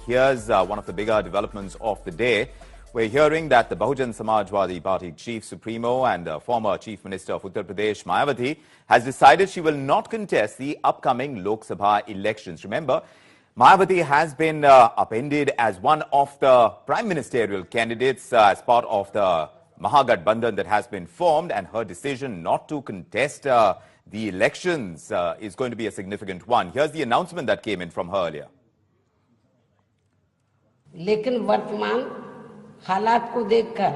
here's one of the bigger developments of the day. We're hearing that the Bahujan Samajwadi Party Chief Supremo and former Chief Minister of Uttar Pradesh, Mayawati, has decided she will not contest the upcoming Lok Sabha elections. Remember, Mayawati has been upended as one of the prime ministerial candidates as part of the Mahagathbandhan that has been formed, and her decision not to contest the elections is going to be a significant one. Here's the announcement that came in from her earlier. लेकिन वर्तमान हालात को देखकर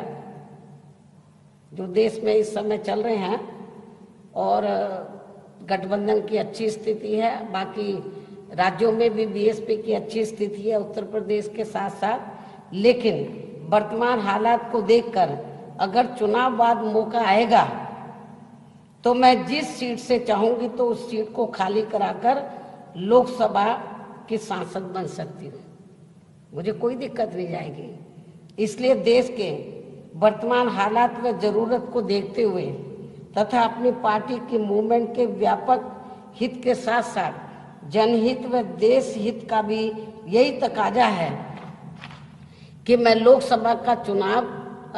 जो देश में इस समय चल रहे हैं और गठबंधन की अच्छी स्थिति है, बाकी राज्यों में भी बीएसपी की अच्छी स्थिति है उत्तर प्रदेश के साथ साथ, लेकिन वर्तमान हालात को देखकर अगर चुनाव बाद मौका आएगा तो मैं जिस सीट से चाहूंगी तो उस सीट को खाली कराकर लोकसभा की सांसद बन सकती हूँ, मुझे कोई दिक्कत नहीं आएगी। इसलिए देश के वर्तमान हालात व जरूरत को देखते हुए तथा अपनी पार्टी की मूवमेंट के व्यापक हित के साथ साथ जनहित व देश हित का भी यही तकाजा है कि मैं लोकसभा का चुनाव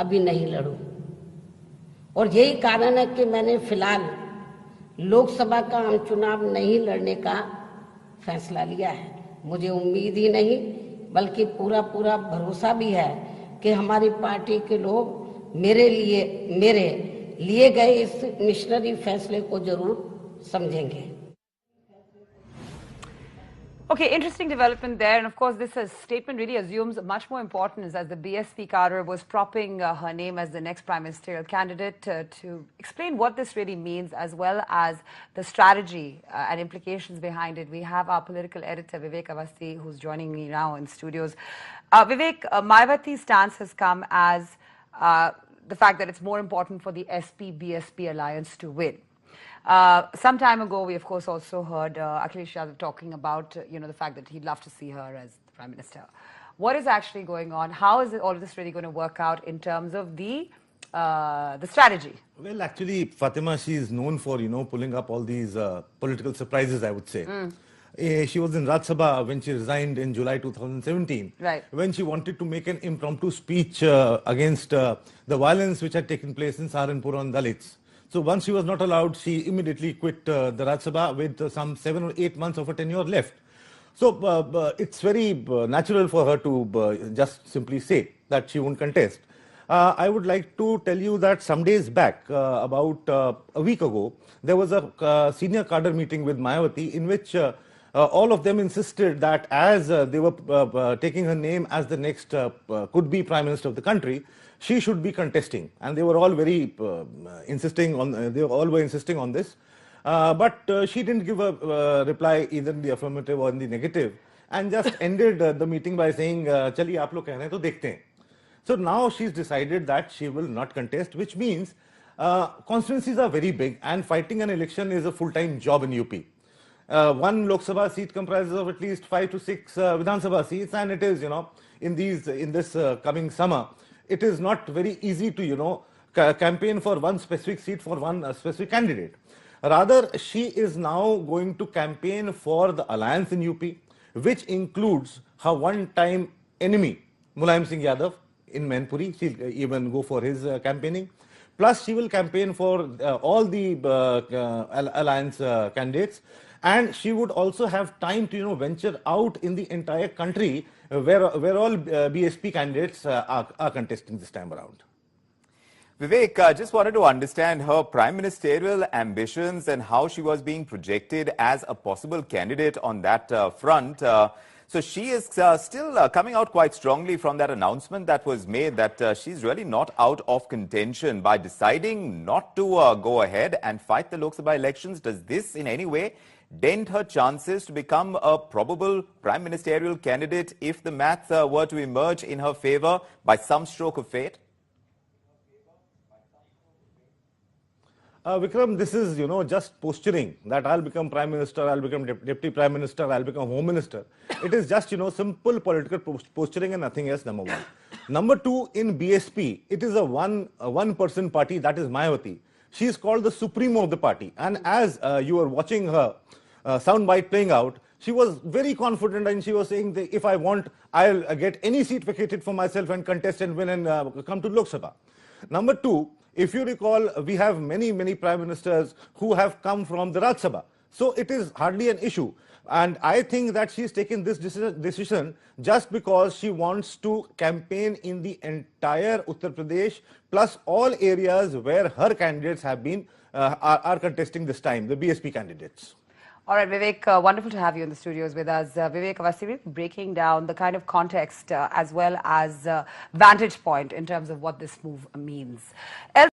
अभी नहीं लड़ूं, और यही कारण है कि मैंने फिलहाल लोकसभा का आम चुनाव नहीं लड़ने का फैसला लिया है। मुझे उम्मीद ही नहीं बल्कि पूरा भरोसा भी है कि हमारी पार्टी के लोग मेरे लिए गए इस मिशनरी फैसले को जरूर समझेंगे। Okay, interesting development there, and of course this statement really assumes much more importance as the BSP cadre was propping her name as the next prime ministerial candidate. To explain what this really means as well as the strategy and implications behind it, we have our political editor Vivek Awasthi, who's joining me now in studios. Vivek, Mayawati's stance has come as the fact that it's more important for the SP-BSP alliance to win. Some time ago, we of course also heard Akhilesh Yadav talking about the fact that he'd love to see her as the Prime Minister. What is actually going on? How is all of this really going to work out in terms of the strategy? Well, actually, Fatima, she is known for pulling up all these political surprises, I would say. She was in Rajya Sabha when she resigned in July 2017, right, when she wanted to make an impromptu speech against the violence which had taken place in Saharanpur on Dalits. So once she was not allowed, she immediately quit the Rajya Sabha with some 7 or 8 months of her tenure left. So it's very natural for her to just simply say that she won't contest. I would like to tell you that some days back, about a week ago, there was a senior cadre meeting with Mayawati in which all of them insisted that as they were taking her name as the next could-be Prime Minister of the country, she should be contesting, and they were all very insisting on. They all were insisting on this, but she didn't give a reply either in the affirmative or in the negative, and just ended the meeting by saying, "Chaliye, aap log keh rahe hain, to dekhte hain." So now she's decided that she will not contest, which means constituencies are very big, and fighting an election is a full-time job in UP. One Lok Sabha seat comprises of at least 5 to 6 Vidhan Sabha seats, and it is, in this coming summer, it is not very easy to, campaign for one specific seat for one specific candidate. Rather, she is now going to campaign for the alliance in UP, which includes her one-time enemy, Mulayam Singh Yadav, in Mainpuri. She'll even go for his campaigning. Plus, she will campaign for all the alliance candidates. And she would also have time to, venture out in the entire country where all BSP candidates are contesting this time around. Vivek, I just wanted to understand her prime ministerial ambitions and how she was being projected as a possible candidate on that front. So she is still coming out quite strongly from that announcement that was made that she's really not out of contention by deciding not to go ahead and fight the Lok Sabha elections. Does this in any way dent her chances to become a probable prime ministerial candidate if the math were to emerge in her favor by some stroke of fate? Vikram, this is, just posturing that I'll become Prime Minister, I'll become Deputy Prime Minister, I'll become Home Minister. It is just, simple political posturing and nothing else, number one. Number two, in BSP, it is a one-person party, that is Mayawati. She is called the Supremo of the party. And as you are watching her soundbite playing out, she was very confident, and she was saying that if I want, I'll get any seat vacated for myself and contest and win and come to Lok Sabha. Number two, if you recall, we have many prime ministers who have come from the Rajya Sabha. So it is hardly an issue. And I think that she's taken this decision just because she wants to campaign in the entire Uttar Pradesh, plus all areas where her candidates have been, are contesting this time, the BSP candidates. All right, Vivek, wonderful to have you in the studios with us. Vivek Awasthi, breaking down the kind of context as well as vantage point in terms of what this move means.